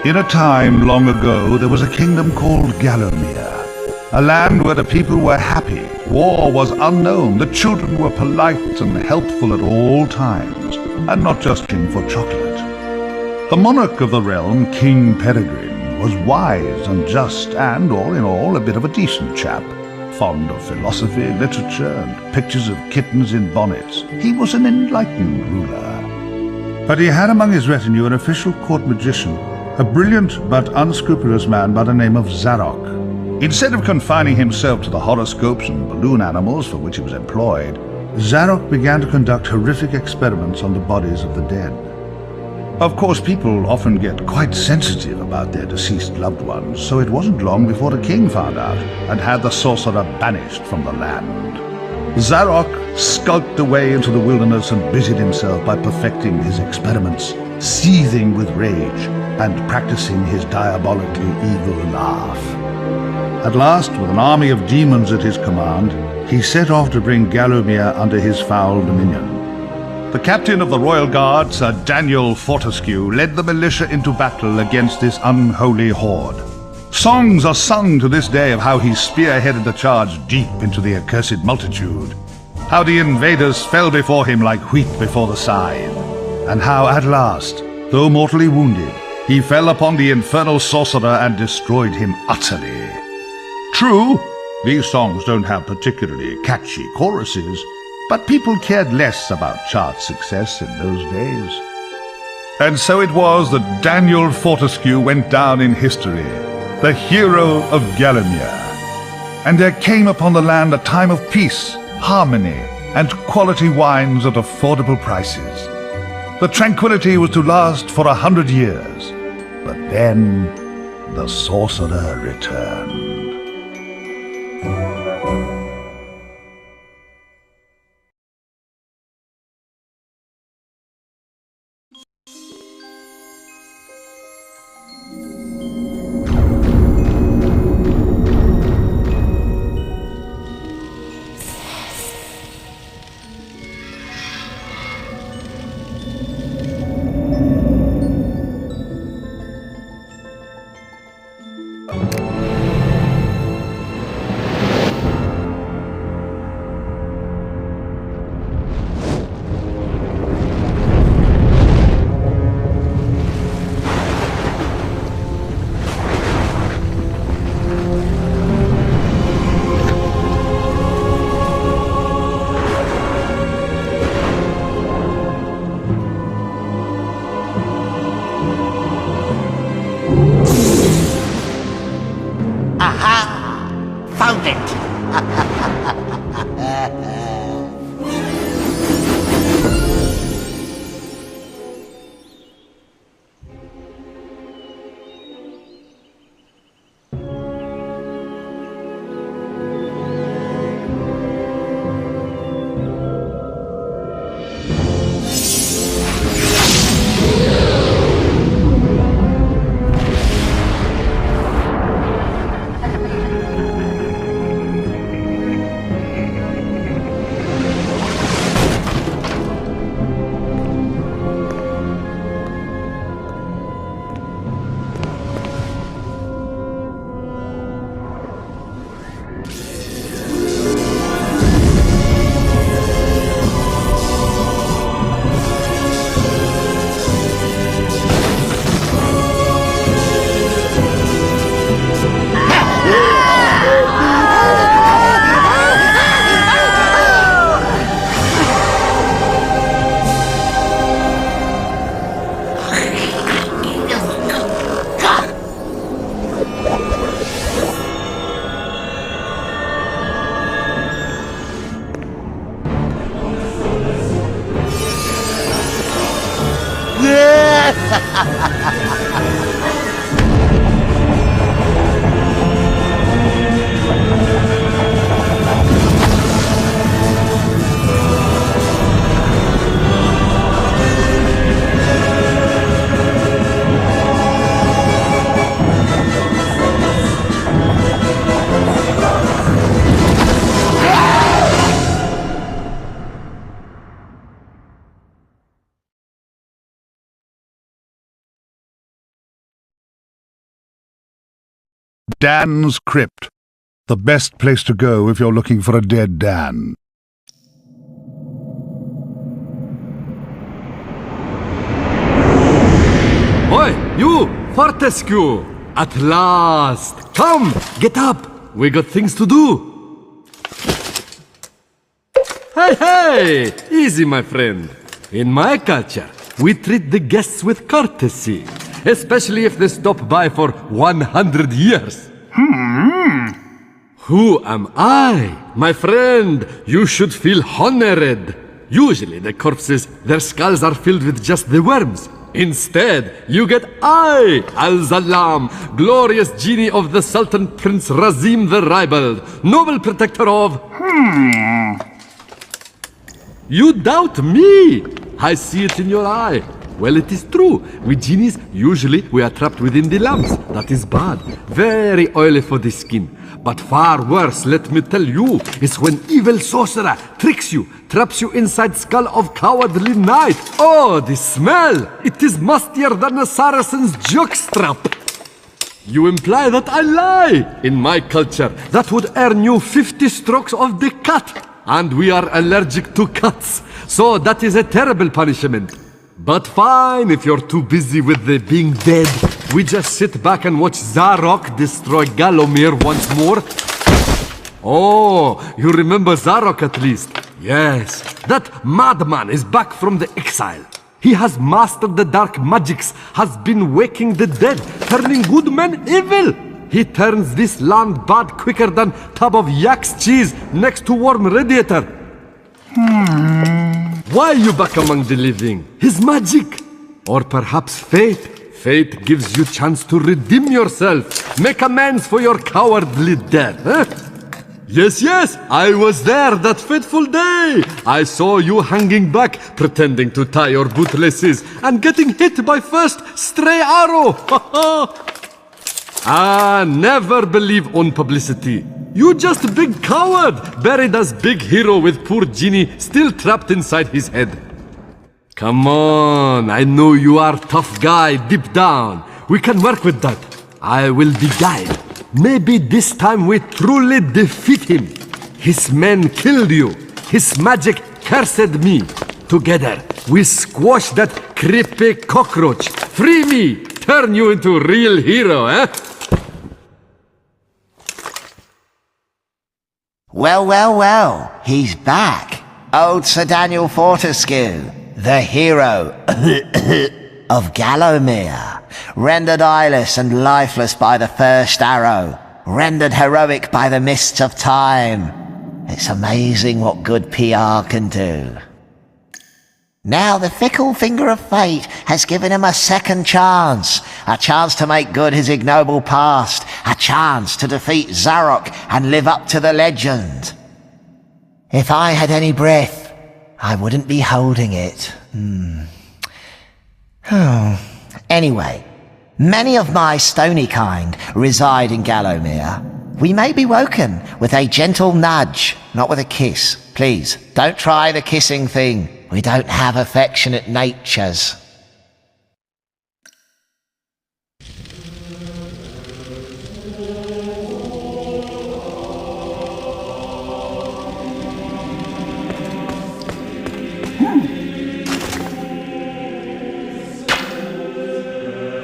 In a time long ago, there was a kingdom called Gallowmere, a land where the people were happy, war was unknown, the children were polite and helpful at all times, and not just king for chocolate. The monarch of the realm, King Peregrine, was wise and just and, all in all, a bit of a decent chap, fond of philosophy, literature, and pictures of kittens in bonnets. He was an enlightened ruler. But he had among his retinue an official court magician, a brilliant but unscrupulous man by the name of Zarok. Instead of confining himself to the horoscopes and balloon animals for which he was employed, Zarok began to conduct horrific experiments on the bodies of the dead. Of course, people often get quite sensitive about their deceased loved ones, so it wasn't long before the king found out and had the sorcerer banished from the land. Zarok skulked away into the wilderness and busied himself by perfecting his experiments, seething with rage and practicing his diabolically evil laugh. At last, with an army of demons at his command, he set off to bring Gallowmere under his foul dominion. The captain of the royal guard, Sir Daniel Fortescue, led the militia into battle against this unholy horde. Songs are sung to this day of how he spearheaded the charge deep into the accursed multitude, how the invaders fell before him like wheat before the scythe, and how at last, though mortally wounded, he fell upon the infernal sorcerer and destroyed him utterly. True, these songs don't have particularly catchy choruses, but people cared less about chart success in those days. And so it was that Daniel Fortescue went down in history, the hero of Gallowmere. And there came upon the land a time of peace, harmony, and quality wines at affordable prices. The tranquility was to last for 100 years, but then the sorcerer returned. Found it! Dan's Crypt. The best place to go if you're looking for a dead Dan. Oi, you! Fortescue! At last! Come, get up! We got things to do! Hey! Easy, my friend. In my culture, we treat the guests with courtesy, especially if they stop by for 100 years. Who am I? My friend, you should feel honored. Usually the corpses, their skulls are filled with just the worms. Instead, you get I, Al-Zalam, glorious genie of the Sultan Prince Razim the Ribald, noble protector of... You doubt me! I see it in your eye. Well, it is true. We genies, usually we are trapped within the lamps. That is bad. Very oily for the skin. But far worse, let me tell you, is when evil sorcerer tricks you, traps you inside skull of cowardly knight. Oh, the smell! It is mustier than a Saracen's jockstrap. You imply that I lie. In my culture, that would earn you 50 strokes of the cut. And we are allergic to cuts, so that is a terrible punishment. But fine, if you're too busy with the being dead, we just sit back and watch Zarok destroy Gallowmere once more. Oh, you remember Zarok at least? Yes, that madman is back from the exile. He has mastered the dark magics, has been waking the dead, turning good men evil. He turns this land bad quicker than tub of yak's cheese next to warm radiator. Why are you back among the living? His magic? Or perhaps fate? Fate gives you chance to redeem yourself. Make amends for your cowardly death, huh? Yes, I was there that fateful day. I saw you hanging back, pretending to tie your bootlaces, and getting hit by first stray arrow. Never believe on publicity. You just a big coward, buried as big hero with poor genie still trapped inside his head. Come on, I know you are tough guy deep down. We can work with that. I will be guide. Maybe this time we truly defeat him. His men killed you. His magic cursed me. Together, we squash that creepy cockroach. Free me. Turn you into a real hero, eh? Well, he's back. Old Sir Daniel Fortescue, the hero of Gallowmere, rendered eyeless and lifeless by the first arrow, rendered heroic by the mists of time. It's amazing what good PR can do. Now the fickle finger of fate has given him a second chance, a chance to make good his ignoble past, a chance to defeat Zarok and live up to the legend. If I had any breath, I wouldn't be holding it. Anyway, many of my stony kind reside in Gallowmere. We may be woken with a gentle nudge, not with a kiss. Please, don't try the kissing thing. We don't have affectionate natures.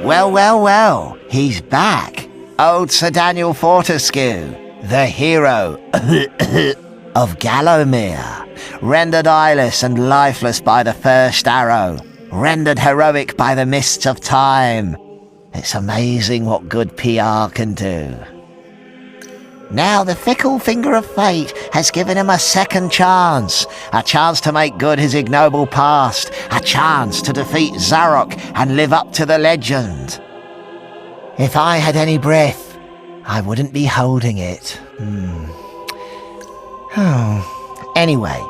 Well, he's back. Old Sir Daniel Fortescue, the hero of Gallowmere, rendered eyeless and lifeless by the first arrow, rendered heroic by the mists of time. It's amazing what good PR can do. Now the fickle finger of fate has given him a second chance, a chance to make good his ignoble past, a chance to defeat Zarok and live up to the legend. If I had any breath, I wouldn't be holding it. Anyway,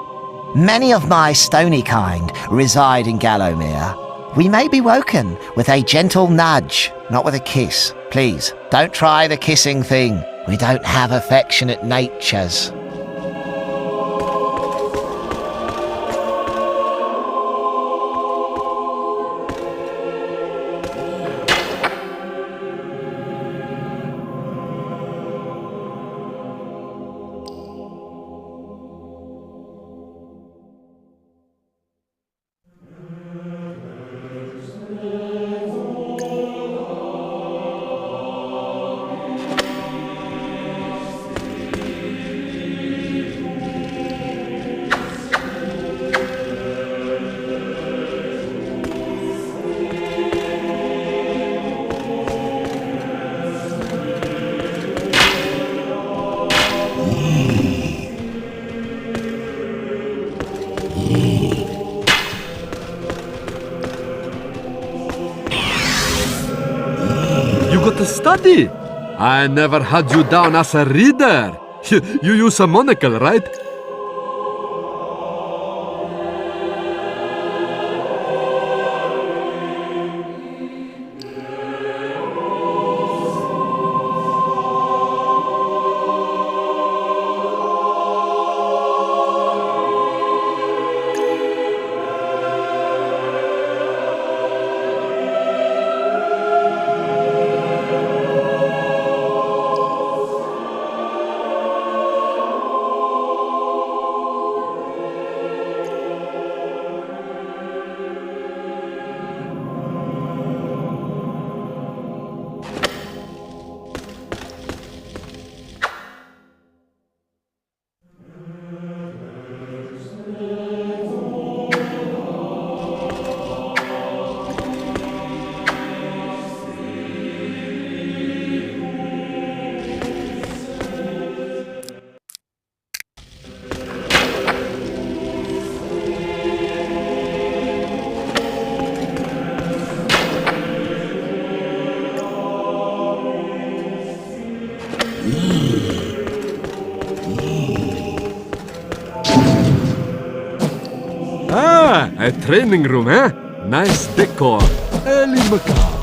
many of my stony kind reside in Gallowmere. We may be woken with a gentle nudge, not with a kiss. Please, don't try the kissing thing. We don't have affectionate natures. to study. I never had you down as a reader. You use a monocle, right? Ah, a training room, eh? Nice decor. Early macabre.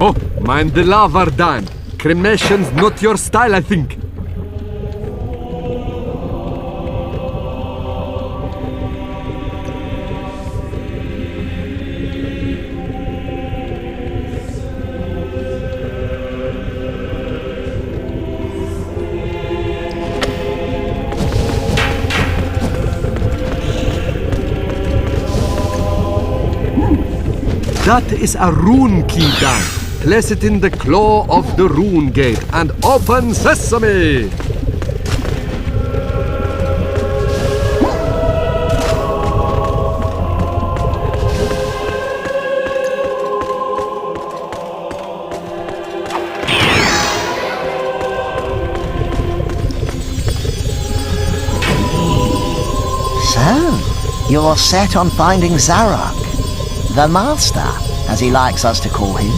Oh, mind the lava, Dan. Cremation's not your style, I think. That is a rune key, Dan. Place it in the claw of the rune gate and open sesame! So, you're set on finding Zarok. The Master, as he likes us to call him,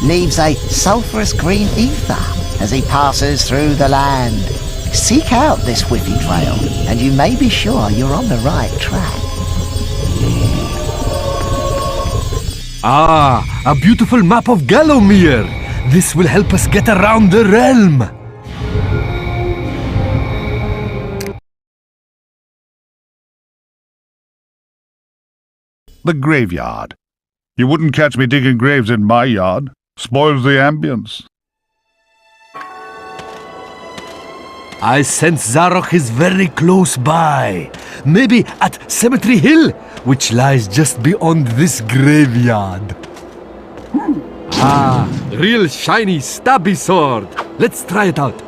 leaves a sulphurous green ether as he passes through the land. Seek out this whiffy trail, and you may be sure you're on the right track. Ah, a beautiful map of Gallowmere. This will help us get around the realm. the graveyard. You wouldn't catch me digging graves in my yard. Spoils the ambience. I sense Zarok is very close by. Maybe at Cemetery Hill, which lies just beyond this graveyard. Ah, real shiny stabby sword. Let's try it out.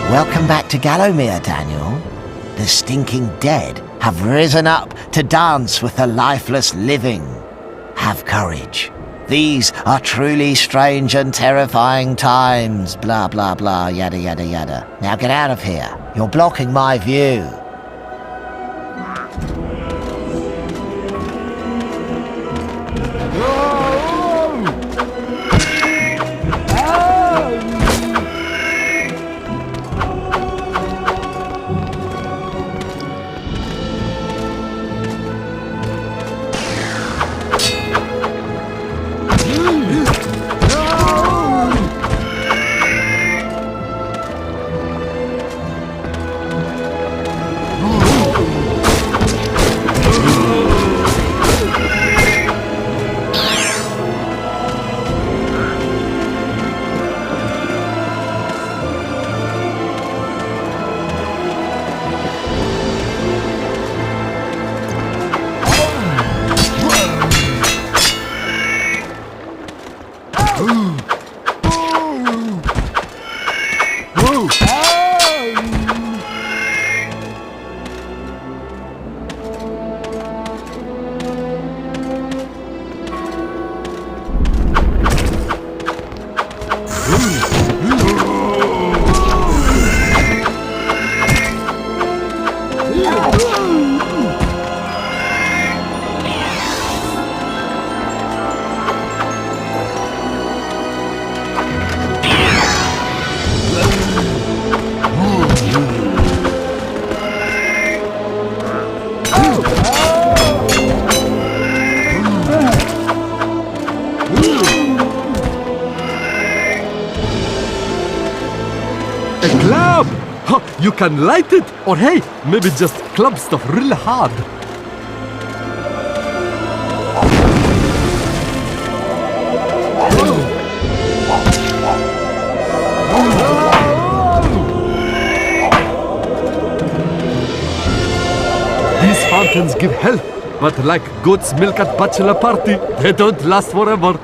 Welcome back to Gallowmere, Daniel. The stinking dead have risen up to dance with the lifeless living. Have courage. These are truly strange and terrifying times. Blah, blah, blah, yada, yada, yada. Now get out of here. You're blocking my view. A club! Huh, you can light it, or hey, maybe just club stuff really hard. These fountains give health, but like goat's milk at bachelor party, they don't last forever.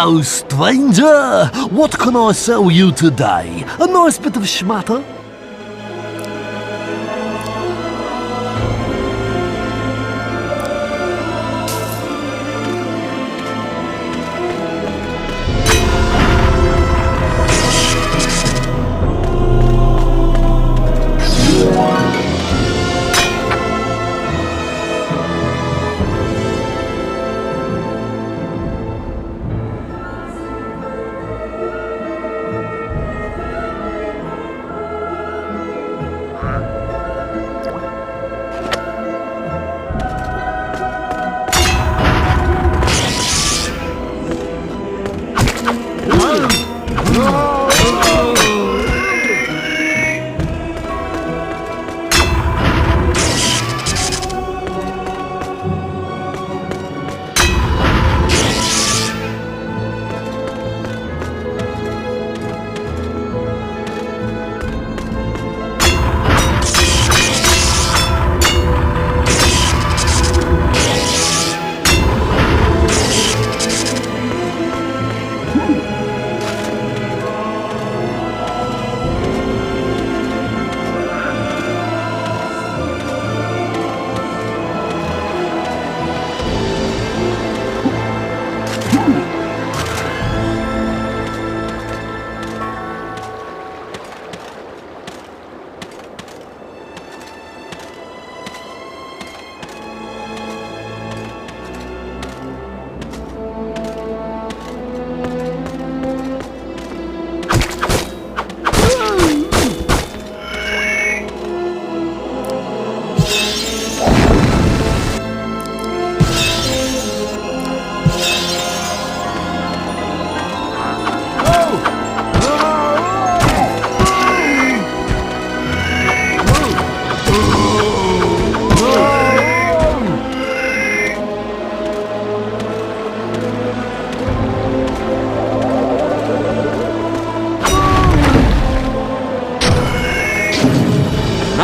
Hello, stranger! What can I sell you today? A nice bit of schmatter?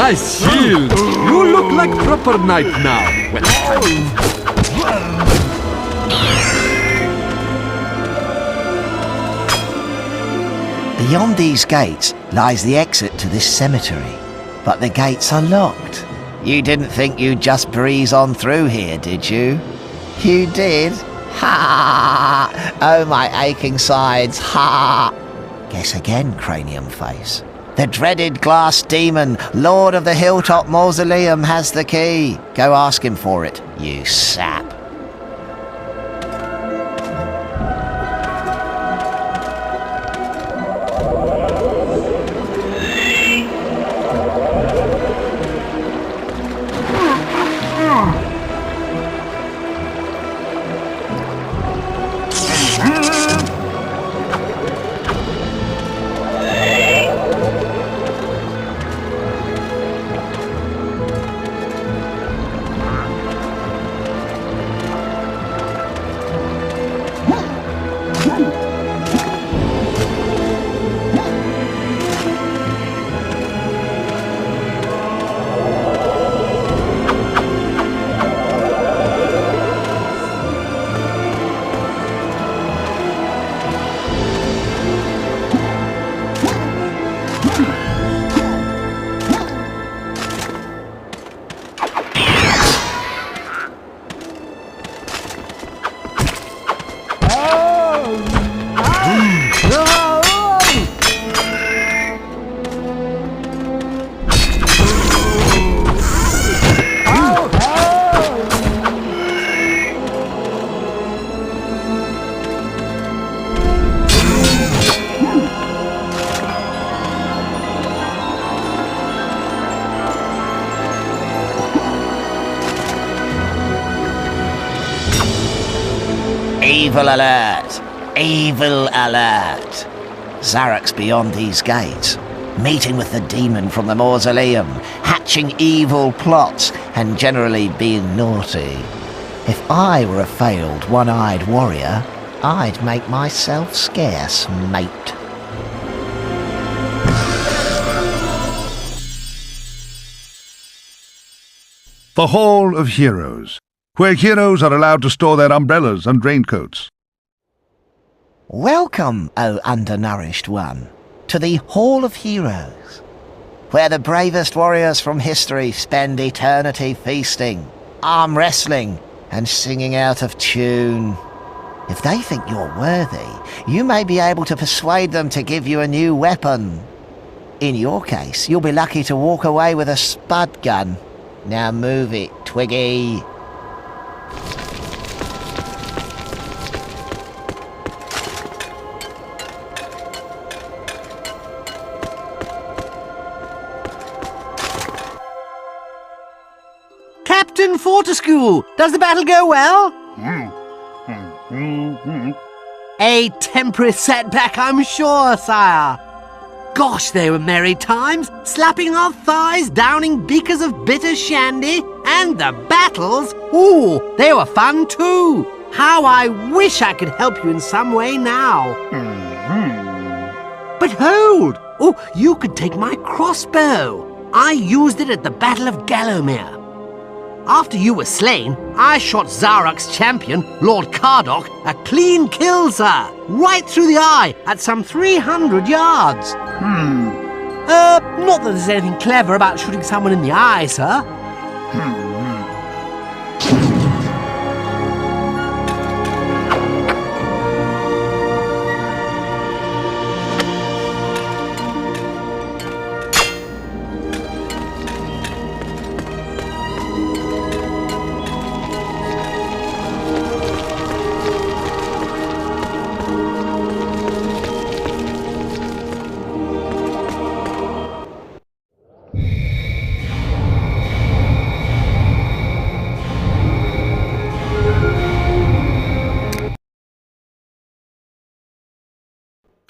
Nice shield! You look like proper knight now. Well, Beyond these gates lies the exit to this cemetery, but the gates are locked. You didn't think you'd just breeze on through here, did you? You did? Ha! Oh, my aching sides, ha! Guess again, cranium face. The dreaded glass demon, Lord of the Hilltop Mausoleum, has the key. Go ask him for it, you sap. Evil alert! Evil alert! Zarok's beyond these gates, meeting with the demon from the mausoleum, hatching evil plots, and generally being naughty. If I were a failed one-eyed warrior, I'd make myself scarce, mate. The Hall of Heroes, where heroes are allowed to store their umbrellas and raincoats. Welcome, O undernourished one, to the Hall of Heroes, where the bravest warriors from history spend eternity feasting, arm wrestling, and singing out of tune. If they think you're worthy, you may be able to persuade them to give you a new weapon. In your case, you'll be lucky to walk away with a spud gun. Now move it, Twiggy. Captain Fortescue, does the battle go well? A temporary setback, I'm sure, sire. Gosh, they were merry times, slapping our thighs, downing beakers of bitter shandy, and the battles, ooh, they were fun too. How I wish I could help you in some way now. But hold! Oh, you could take my crossbow. I used it at the Battle of Gallowmere. After you were slain, I shot Zarok's champion, Lord Kardok, a clean kill, sir, right through the eye at some 300 yards. Not that there's anything clever about shooting someone in the eye, sir.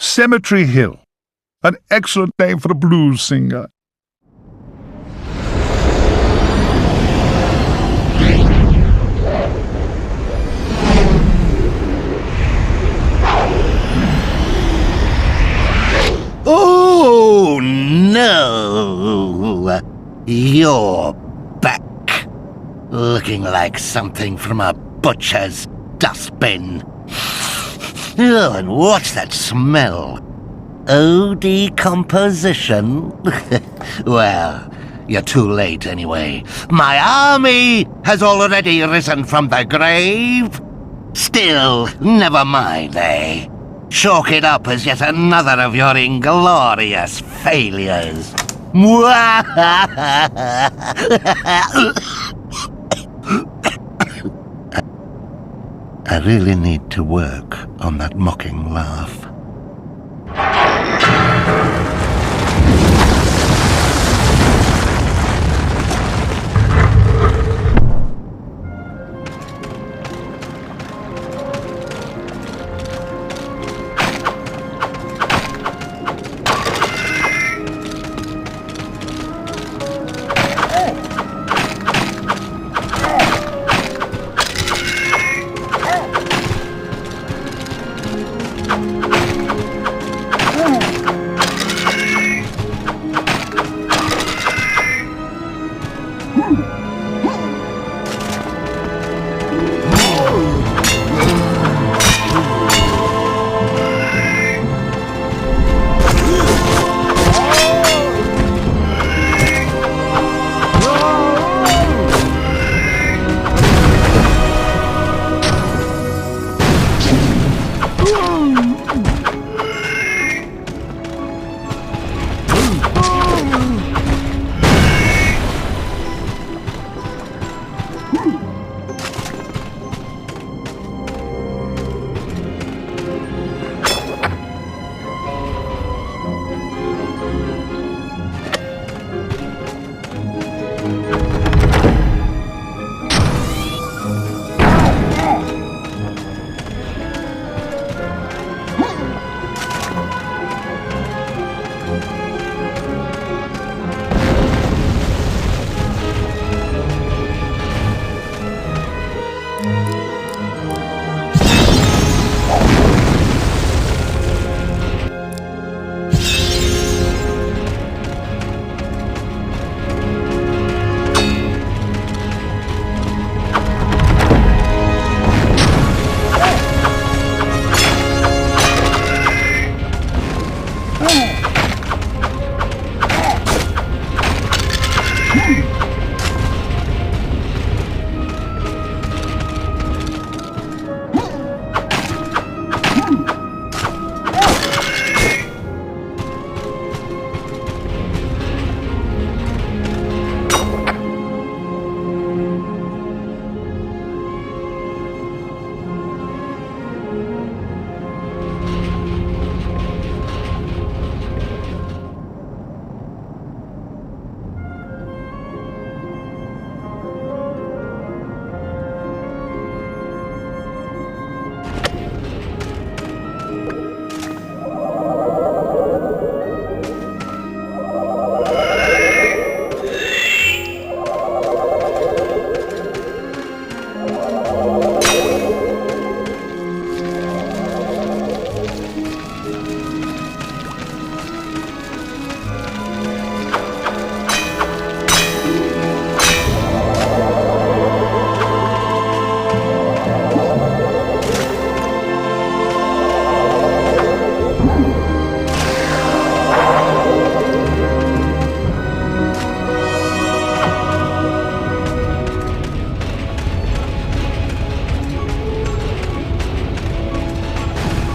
Cemetery Hill. An excellent name for a blues singer. Oh, no! You're back. Looking like something from a butcher's dustbin. Oh, and what's that smell? Oh, decomposition? Well, you're too late anyway. My army has already risen from the grave. Still, never mind, eh? Chalk it up as yet another of your inglorious failures. I really need to work on that mocking laugh.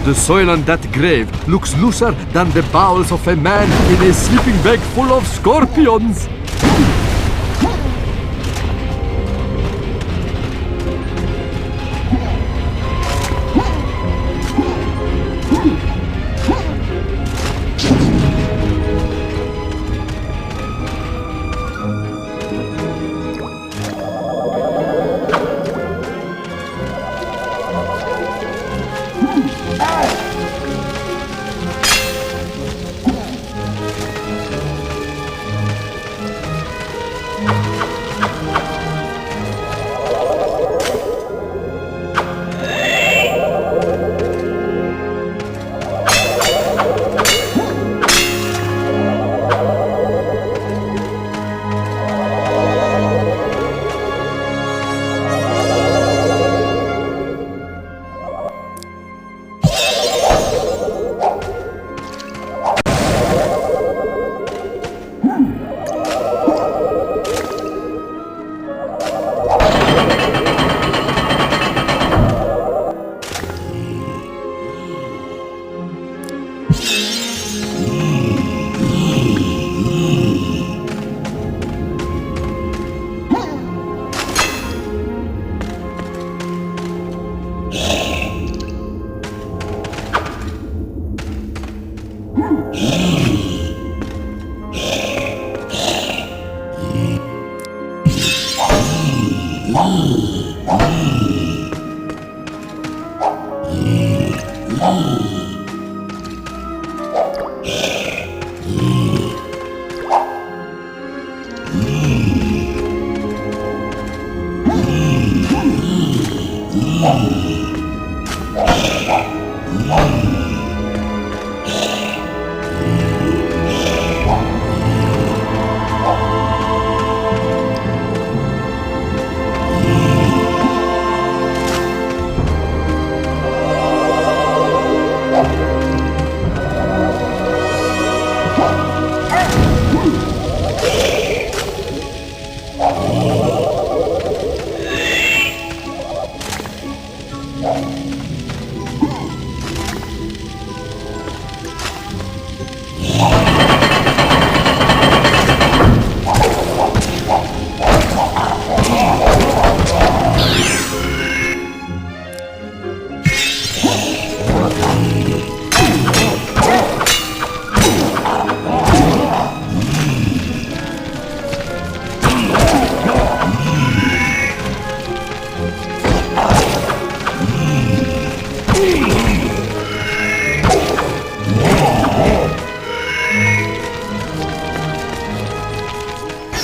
The soil on that grave looks looser than the bowels of a man in a sleeping bag full of scorpions.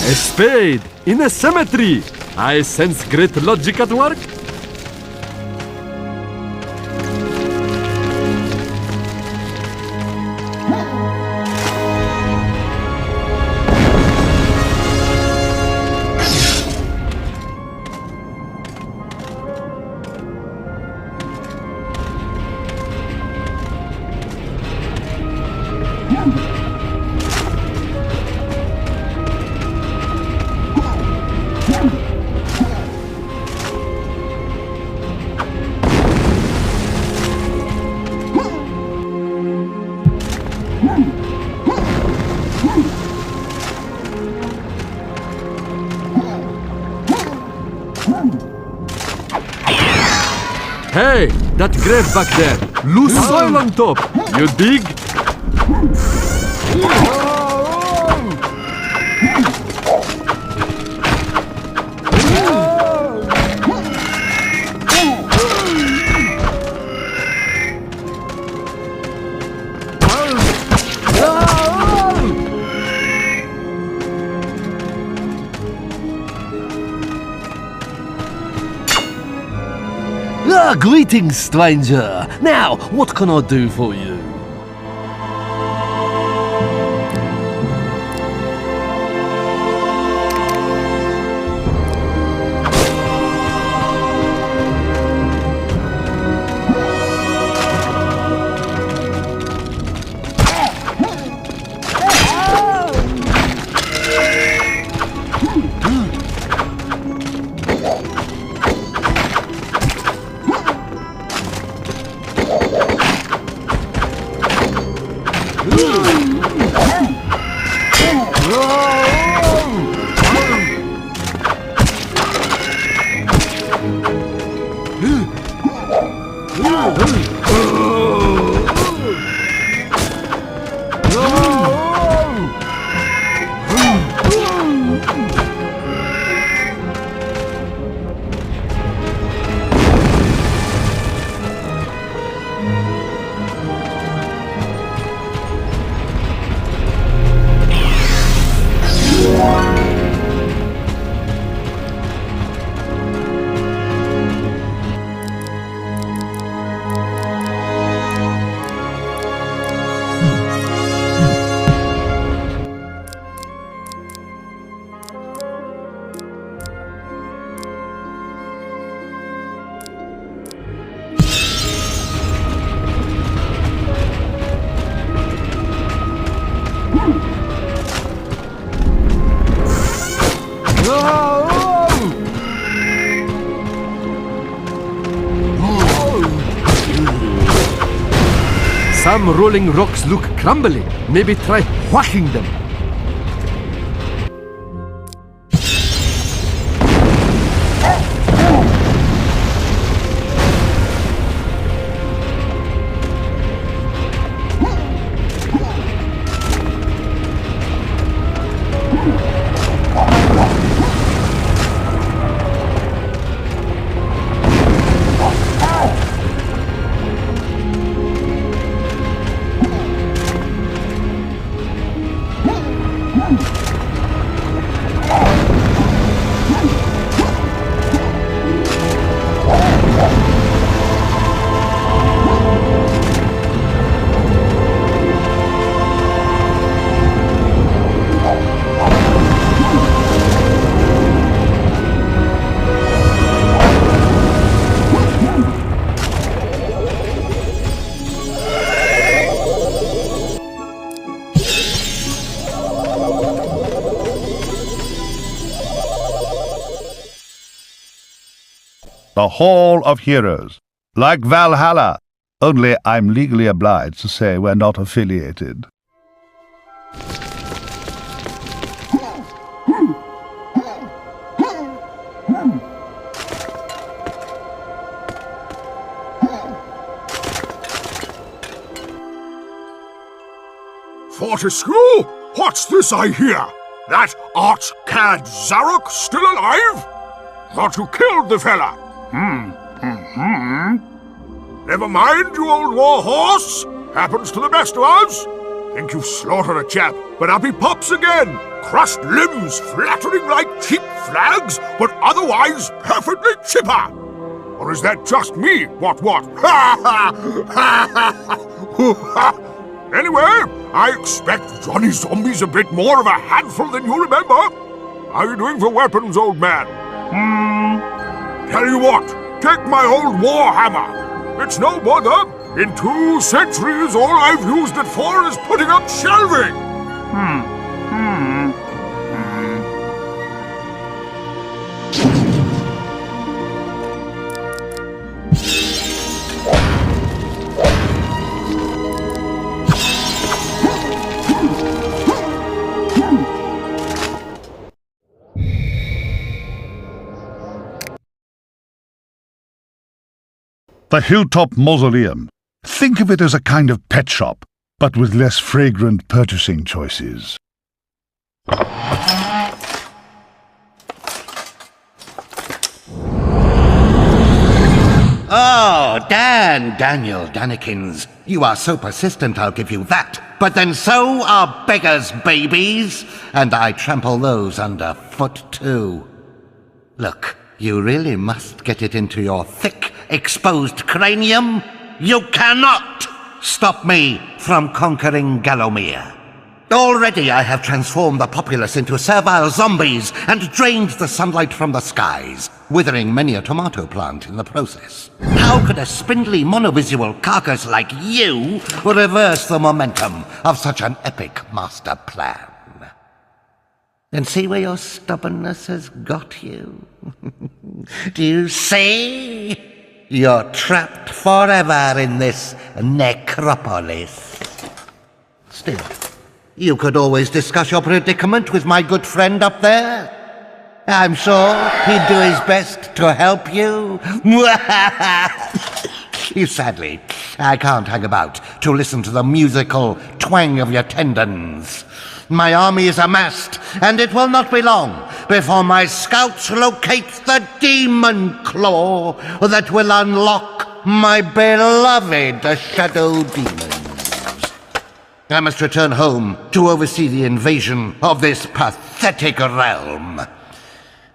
A spade in a cemetery! I sense great logic at work. Hey, that grave back there. Loose soil on top. You dig? Greetings, stranger. Now, what can I do for you? Some rolling rocks look crumbly. Maybe try whacking them. The Hall of Heroes. Like Valhalla, only I'm legally obliged to say we're not affiliated. Fortescue? What's this I hear? That arch-cad Zarok still alive? Thought you killed the fella. Never mind, you old war horse. Happens to the best of us. Think you've slaughtered a chap, but up he pops again. Crushed limbs flattering like cheap flags, but otherwise perfectly chipper. Or is that just me? What? Anyway, I expect Johnny Zombie's a bit more of a handful than you remember. How are you doing for weapons, old man? Tell you what, take my old war hammer. It's no bother. In 2 centuries, all I've used it for is putting up shelving. The Hilltop Mausoleum. Think of it as a kind of pet shop, but with less fragrant purchasing choices. Oh, Daniel Danikins. You are so persistent, I'll give you that. But then so are beggars' babies, and I trample those underfoot too. Look, you really must get it into your thick, exposed cranium. You cannot stop me from conquering Gallowmere. Already I have transformed the populace into servile zombies and drained the sunlight from the skies, withering many a tomato plant in the process. How could a spindly monovisual carcass like you reverse the momentum of such an epic master plan? And see where your stubbornness has got you? Do you see? You're trapped forever in this necropolis. Still, you could always discuss your predicament with my good friend up there. I'm sure he'd do his best to help you. Sadly, I can't hang about to listen to the musical twang of your tendons. My army is amassed, and it will not be long before my scouts locate the demon claw that will unlock my beloved shadow demons. I must return home to oversee the invasion of this pathetic realm,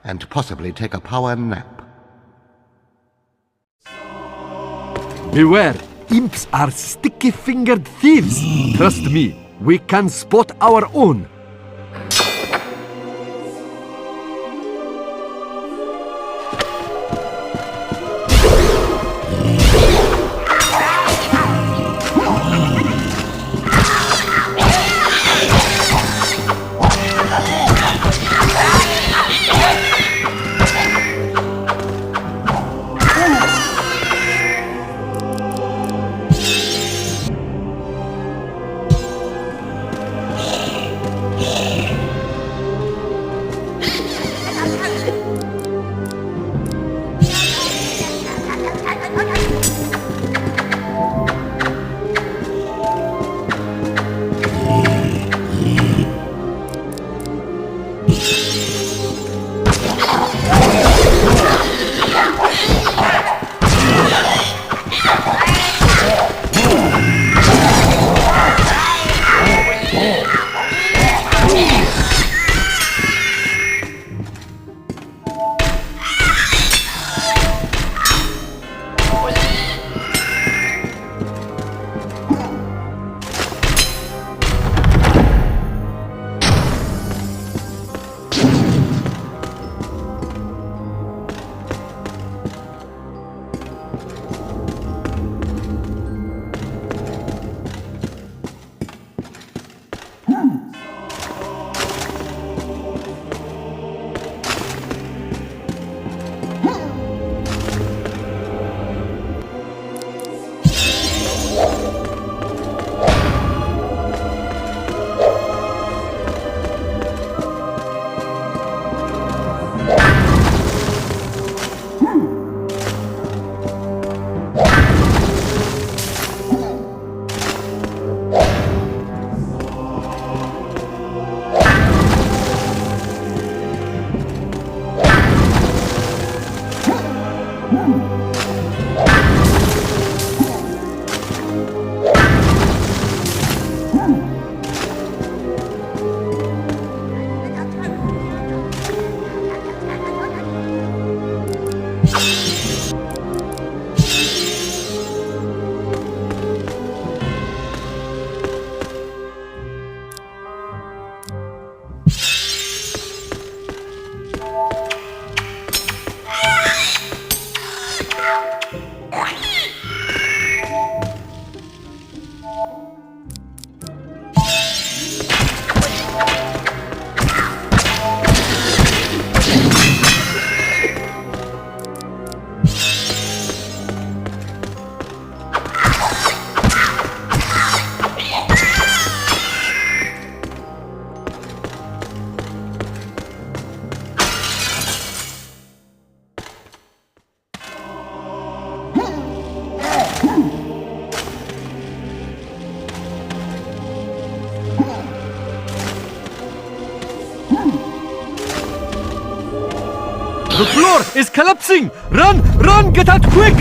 and possibly take a power nap. Beware, imps are sticky-fingered thieves. Trust me, we can spot our own. The floor is collapsing! Run! Run! Get out quick!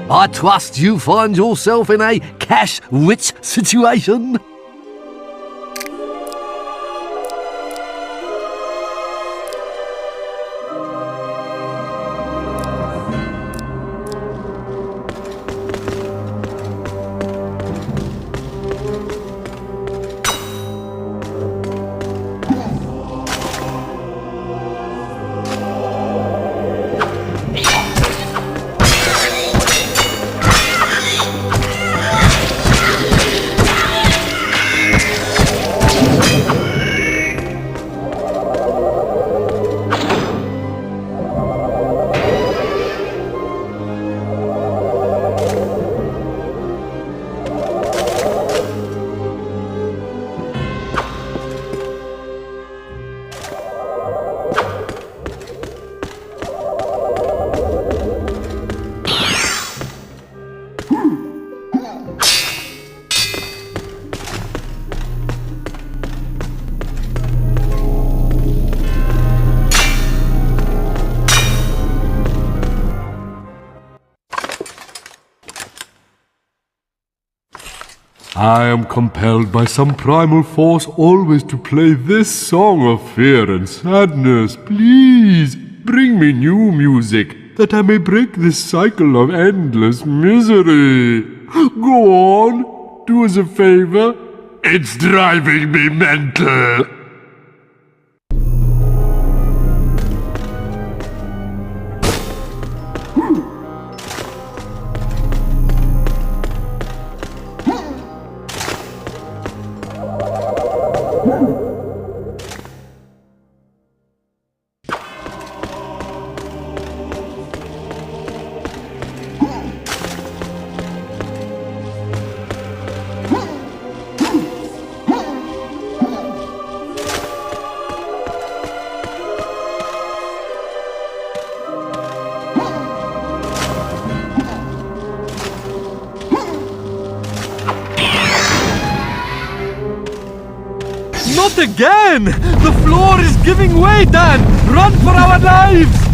I trust you find yourself in a cash-rich situation. I am compelled by some primal force always to play this song of fear and sadness. Please, bring me new music, that I may break this cycle of endless misery. Go on, do us a favor. It's driving me mental. Not again! The floor is giving way, Dan! Run for our lives!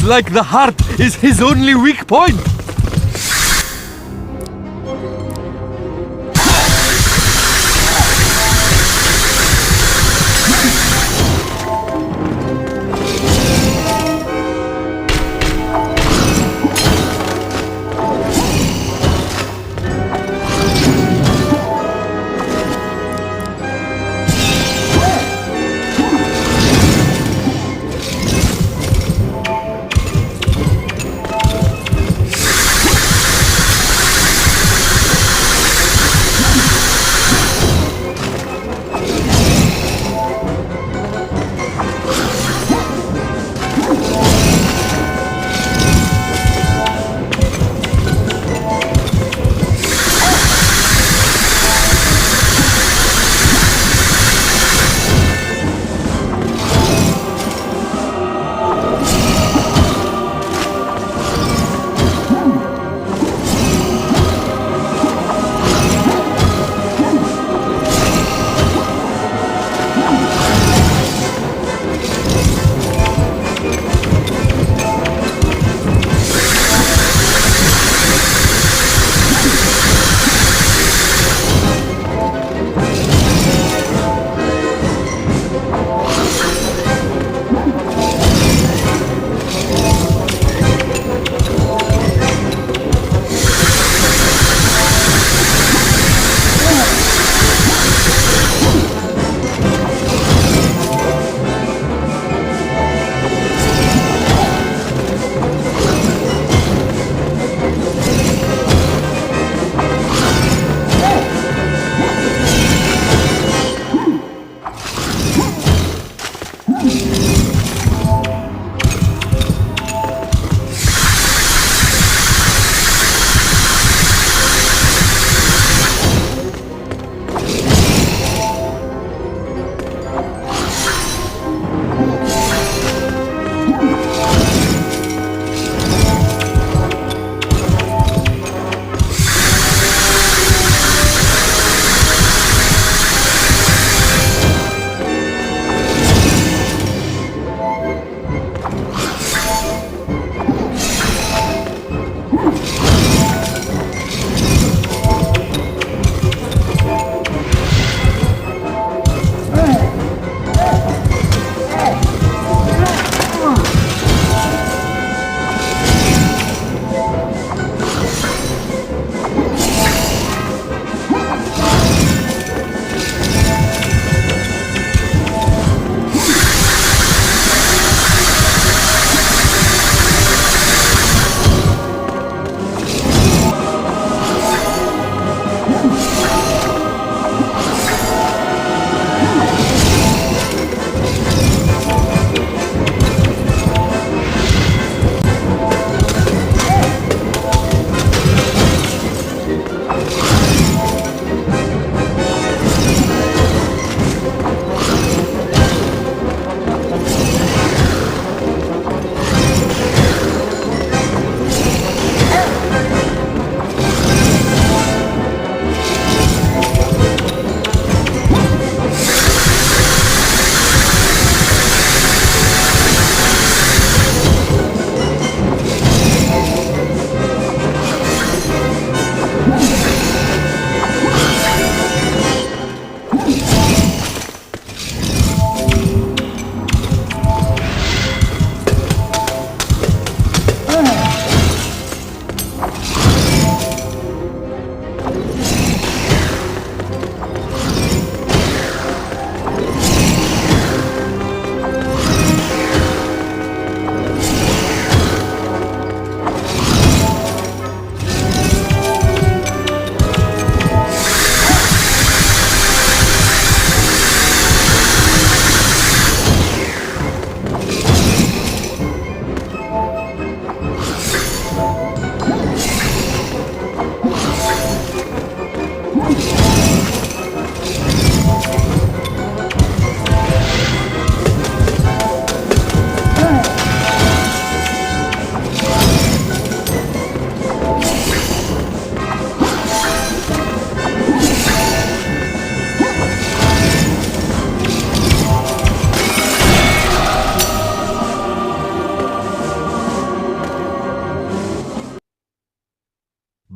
like the heart is his only weak point.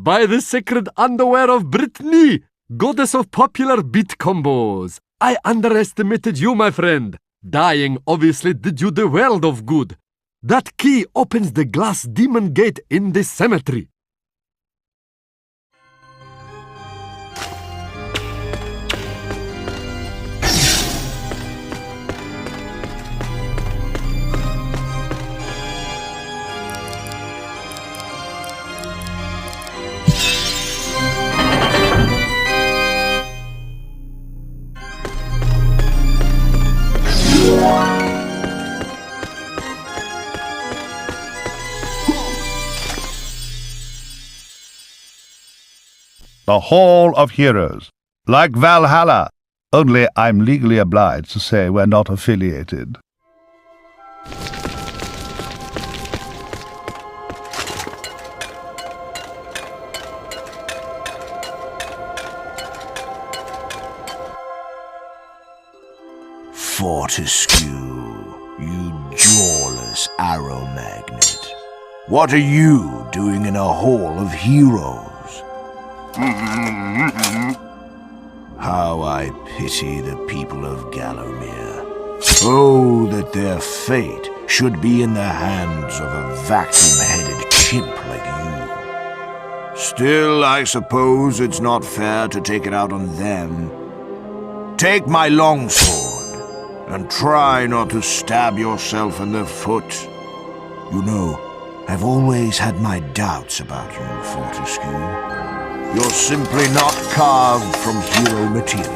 By the sacred underwear of Brittany, goddess of popular beat combos. I underestimated you, my friend. Dying obviously did you the world of good. That key opens the glass demon gate in the cemetery. The Hall of Heroes. Like Valhalla, only I'm legally obliged to say we're not affiliated. Fortescue, you jawless arrow magnet. What are you doing in a Hall of Heroes? How I pity the people of Gallowmere. Oh, that their fate should be in the hands of a vacuum-headed chimp like you. Still, I suppose it's not fair to take it out on them. Take my longsword, and try not to stab yourself in the foot. You know, I've always had my doubts about you, Fortescue. You're simply not carved from hero material.